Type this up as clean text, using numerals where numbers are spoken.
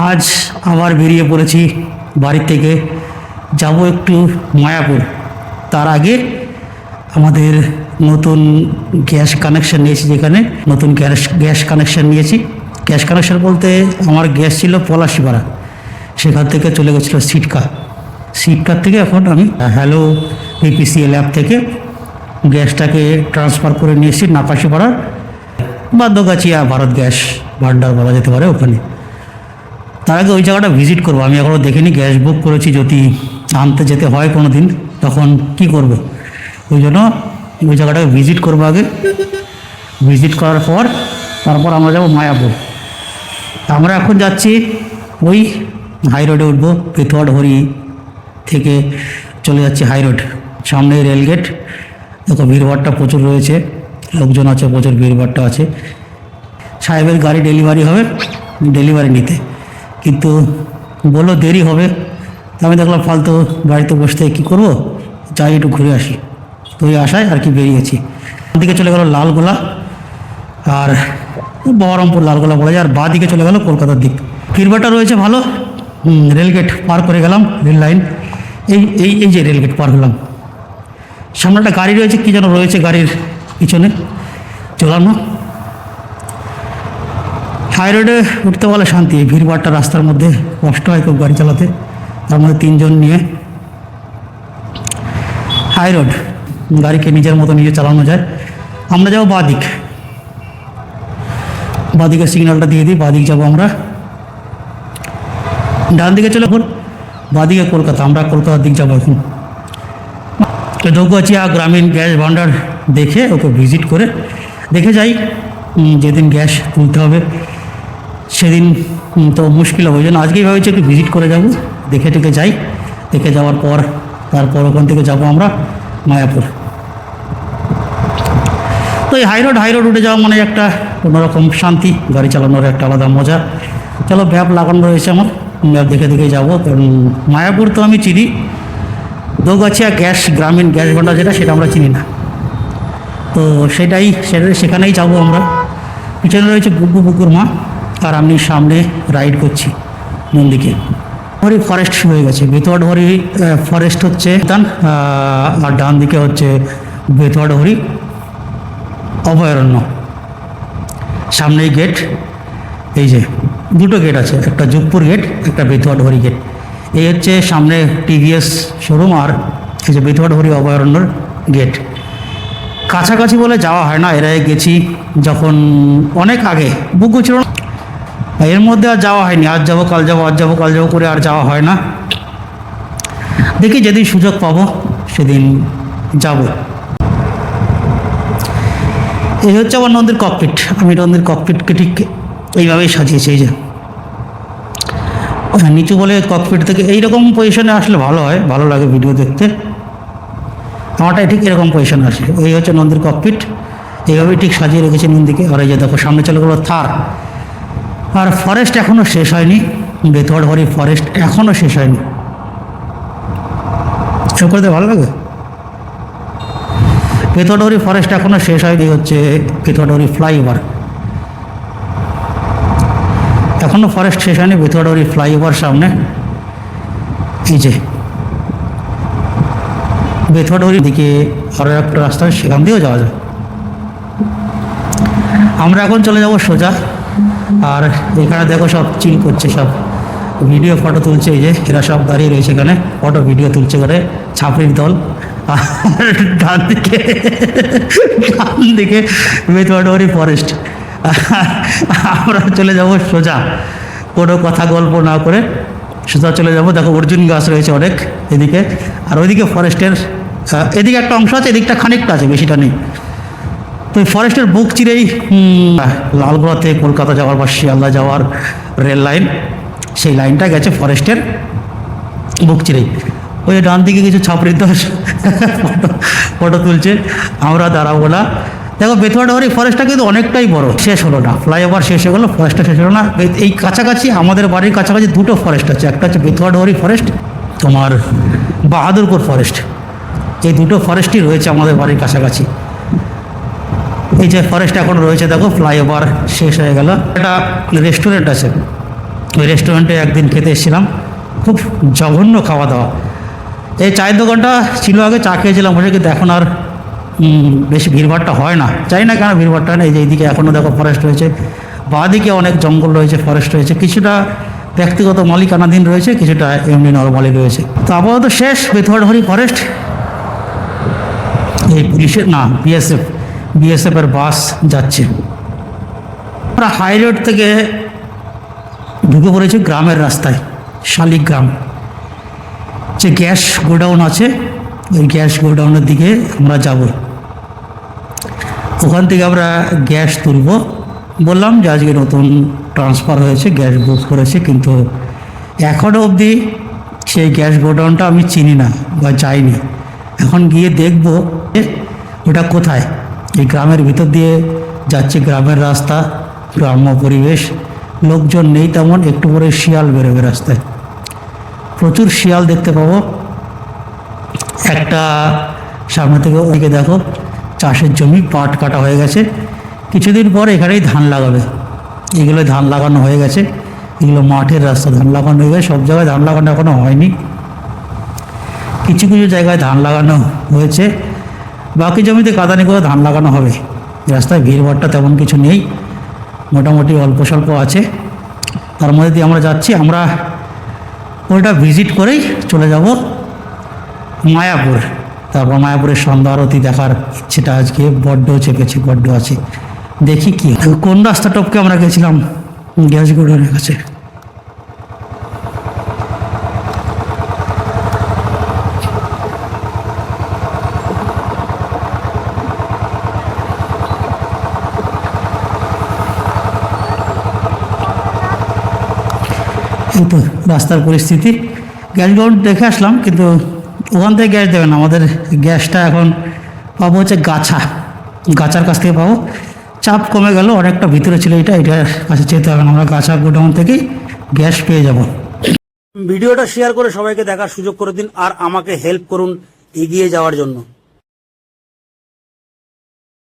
আজ আবার বেরিয়ে পড়েছি বাড়ি থেকে, যাব একটু মায়াপুর। তার আগে আমাদের নতুন গ্যাস কানেকশান নিয়েছি, যেখানে নতুন গ্যাস কানেকশান নিয়েছি। গ্যাস কানেকশান বলতে আমার গ্যাস ছিল পলাশিপাড়া, সেখান থেকে চলে গেছিলো সিটকার থেকে এখন আমি হ্যালো বিপিসিএল অ্যাপ থেকে গ্যাসটাকে ট্রান্সফার করে নিয়ে এসেছি নাকাশিপাড়ার বাদ্যগাছিয়া ভারত গ্যাস ভান্ডার বলা যেতে পারে ওখানে। তার আগে ওই জায়গাটা ভিজিট করবো। আমি এখনও দেখিনি, গ্যাস বুক করেছি, যদি আনতে যেতে হয় কোনো দিন তখন কি করব, ওই জন্য ওই জায়গাটাকে ভিজিট করবো আগে। ভিজিট করার পর তারপর আমরা যাবো মায়াপুর। আমরা এখন যাচ্ছি ওই হাই রোডে উঠবো, পেথুয়াডহরি থেকে চলে যাচ্ছি হাই রোড। সামনে রেলগেট, দেখো ভিড়ভাড়টা প্রচুর রয়েছে, লোকজন আছে প্রচুর, ভিড়ভাড়টা আছে। সাহেবের গাড়ি ডেলিভারি হবে, ডেলিভারি নিতে, কিন্তু বললো দেরি হবে। আমি দেখলাম ফালতু গাড়িতে বসতে কী করবো, যাই একটু ঘুরে আসি। তো ওই আশায় আর কি বেরিয়েছি। দিকে চলে গেল লালগোলা আর বহরমপুর, লালগোলা বলা যায়, আর বাঁ দিকে চলে গেল কলকাতার দিক। ভিড়ভাড়টা রয়েছে ভালো। রেলগেট পার করে গেলাম, রেল লাইন, এই যে রেলগেট পার হলাম। সামনে একটা গাড়ি রয়েছে, কী যেন রয়েছে গাড়ির পিছনে, চলাম না। হাই রোডে উঠতে বলে শান্তি, এই ভিড়ভাড়টা রাস্তার মধ্যে কষ্ট হয় খুব গাড়ি চালাতে, তার মধ্যে 3 জন নিয়ে। হাই রোড, গাড়িকে নিজের মতো নিজে চালানো যায়। আমরা যাবো বাঁদিক, বাঁদিকের সিগন্যালটা দিয়ে দিই, বাঁদিক যাবো আমরা। ডান দিকে চলে এখন বাঁদিকে কলকাতা, আমরা কলকাতার দিক যাবো এখন। দৌগাছিয়া গ্রামীণ গ্যাস ভান্ডার দেখে ওকে ভিজিট করে দেখে যাই। যেদিন গ্যাস তুলতে হবে সেদিন তো মুশকিল হবে, ওই জন্য আজকেই ভাবছি একটু ভিজিট করে যাব, দেখে টেকে যাই। দেখে যাওয়ার পর তারপর ওখান থেকে যাব আমরা মায়াপুর। তো এই হাই রোড উঠে যাওয়া মানে একটা অন্যরকম শান্তি, গাড়ি চালানোর একটা আলাদা মজা। চলো ম্যাপ লাগানো রয়েছে আমার, ম্যাপ দেখে দেখে যাবো। কারণ মায়াপুর তো আমি চিনি, দৌগাছিয়া গ্রামীণ গ্যাস ভান্ডার যেটা, সেটা আমরা চিনি না। তো সেখানেই যাবো আমরা। পিছনে রয়েছে বুকুর মা, আর আমি সামনে রাইড করছি মন্দিকে। হরি ফরেস্ট শুরু হয়ে গেছে, বেথুয়াডহরি ফরেস্ট হচ্ছে আর ডান দিকে হচ্ছে বেথুয়াডহরি অভয়ারণ্য। সামনেই গেট, এই যে 2টো গেট আছে, একটা যোগপুর গেট, একটা বেথুয়াডহরি গেট। এই হচ্ছে সামনে টিভিএস শোরুম, আর এই যে বেথুয়াডহরি অভয়ারণ্যর গেট। কাছাকাছি বলে যাওয়া হয় না, এর আগে গেছি যখন অনেক আগে, বুক ছিল, এর মধ্যে আর যাওয়া হয়নি। আজ যাবো কাল যাবো, আজ যাবো কাল যাবো করে আর যাওয়া হয় না। দেখি যেদিন সুযোগ পাবো সেদিন যাব। এই হচ্ছে আমার নন্দীর ককপিট। আমি নন্দীর ককপিটকে ঠিক এইভাবেই সাজিয়েছি, এই যে নিচু বলে ককপিট থেকে এইরকম পজিশনে আসলে ভালো হয়, ভালো লাগে ভিডিও দেখতে। আমারটাই ঠিক এরকম পজিশনে আসে। এই হচ্ছে নন্দীর ককপিট, এইভাবেই ঠিক সাজিয়ে রেখেছি নন্দীকে। আর এই যে দেখো সামনে চলে গেলো থার। আর ফরেস্ট এখনও শেষ হয়নি, বেথুয়াডহরি ফরেস্ট এখনও শেষ হয়নি। সব করতে ভালো লাগে। বেথুয়াডহরি ফরেস্ট এখনও শেষ হয়নি, হচ্ছে বেথুয়াডহরি ফ্লাইওভার, এখনও ফরেস্ট শেষ হয়নি। বেথুয়াডহরি ফ্লাইওভার সামনে, এই যে বেথুয়াডহরির দিকে আরও একটা রাস্তা, সেখান দিয়েও যাওয়া যায়। আমরা এখন চলে যাব সোজা। আর এখানে দেখো সব চিল করছে, সব ভিডিও ফটো তুলছে, এই যে এরা সব দাঁড়িয়ে রয়েছে এখানে, ফটো ভিডিও তুলছে করে ছাপড়ির দল। আর ডান দিকে বেথুয়াডহরি ফরেস্ট। আমরা চলে যাব সোজা, কোনো কথা গল্প না করে সোজা চলে যাব। দেখো অর্জুন গাছ রয়েছে অনেক এদিকে, আর ওইদিকে ফরেস্টের এদিকে একটা অংশ আছে, এদিকটা খানিকটা আছে, বেশিটা নেই। তো এই ফরেস্টের বুক চিরেই লালগোলা থেকে কলকাতা যাওয়ার বা শিয়ালদা যাওয়ার রেল লাইন, সেই লাইনটা গেছে ফরেস্টের বুক চিরেই। ওই ডান দিকে কিছু ছাপড়ির দল ফটো তুলছে, আমরা দাঁড়াবো না। দেখো বেথুয়াডহরি ফরেস্টটা কিন্তু অনেকটাই বড়, শেষ হলো না, ফ্লাইওভার শেষ হয়ে গেলো, ফরেস্টটা শেষ হলো না। এই কাছাকাছি আমাদের বাড়ির কাছাকাছি 2টো ফরেস্ট আছে, একটা হচ্ছে বেথুয়াডহরি ফরেস্ট, তোমার বাহাদুরপুর ফরেস্ট। এই 2টো ফরেস্টই রয়েছে আমাদের বাড়ির কাছাকাছি। এই যে ফরেস্ট এখন রয়েছে, দেখো ফ্লাইওভার শেষ হয়ে গেল। একটা রেস্টুরেন্ট আছে, ওই রেস্টুরেন্টে একদিন খেতে এসেছিলাম, খুব জঘন্য খাওয়া দাওয়া। এই চায়ের দোকানটা ছিল আগে, চা খেয়েছিলাম বসে, কিন্তু এখন আর বেশি ভিড়ভাড়টা হয় না, চাই না কেন ভিড়ভাড়টা নেই। যে এইদিকে এখনও দেখো ফরেস্ট রয়েছে, বাঁদিকে অনেক জঙ্গল রয়েছে, ফরেস্ট রয়েছে, কিছুটা ব্যক্তিগত মালিকানাধীন রয়েছে, কিছুটা এমনি নর্মালি রয়েছে। তো আপাতত শেষ বেথুয়াডহরি ফরেস্ট। এই পুলিশের না বিএসএফের বাস যাচ্ছে। আমরা হাই রোড থেকে ঢুকে পড়েছি গ্রামের রাস্তায়, শালিগ্রাম। যে গ্যাস গোডাউন আছে, ওই গ্যাস গোডাউনের দিকে আমরা যাব। ওখান থেকে আমরা গ্যাস তুলব। বললাম যে আজকে নতুন ট্রান্সফার হয়েছে, গ্যাস বুক করেছে, কিন্তু এখনও অবধি সেই গ্যাস গোডাউনটা আমি চিনি না বা যাইনি। এখন গিয়ে দেখব ওটা কোথায়। এই গ্রামের ভিতর দিয়ে যাচ্ছে, গ্রামের রাস্তা, গ্রাম্য পরিবেশ, লোকজন নেই তেমন। একটু পরে শিয়াল বেরোবে রাস্তায়, প্রচুর শিয়াল দেখতে পাবো। একটা সামনে থেকে ওইদিকে দেখো চাষের জমি, পাট কাটা হয়ে গেছে, কিছুদিন পর এখানেই ধান লাগাবে। এগুলো ধান লাগানো হয়ে গেছে, এগুলো মাঠের রাস্তা, ধান লাগানো হয়ে গেছে। সব জায়গায় ধান লাগানো এখনও হয়নি, কিছু কিছু জায়গায় ধান লাগানো হয়েছে, বাকি জমিতে কাদানি করে ধান লাগানো হবে। রাস্তায় ভিড়ভাড়টা তেমন কিছু নেই, মোটামুটি অল্প স্বল্প আছে। তার মধ্যে দিয়ে আমরা যাচ্ছি। আমরা ওইটা ভিজিট করেই চলে যাব মায়াপুর। তারপর মায়াপুরের সন্ধ্যা আরতি দেখার ইচ্ছেটা আজকে বড্ড চেপেছে, বড্ড আছে। দেখি কি কোন রাস্তা টপকে আমরা গেছিলাম গ্যাস গোডাউনের কাছে। এই তো রাস্তার পরিস্থিতি। গ্যাস গোডাউন দেখে আসলাম, কিন্তু ওখান থেকে গ্যাস দেবে না। আমাদের গ্যাসটা এখন পাবো হচ্ছে গাছার কাছ থেকে পাবো। চাপ কমে গেল, অনেকটা ভিতরে ছিল, এটার কাছে যেতে হবে না, আমরা গাছা গোডাউন থেকেই গ্যাস পেয়ে যাব। ভিডিওটা শেয়ার করে সবাইকে দেখার সুযোগ করে দিন, আর আমাকে হেল্প করুন এগিয়ে যাওয়ার জন্য।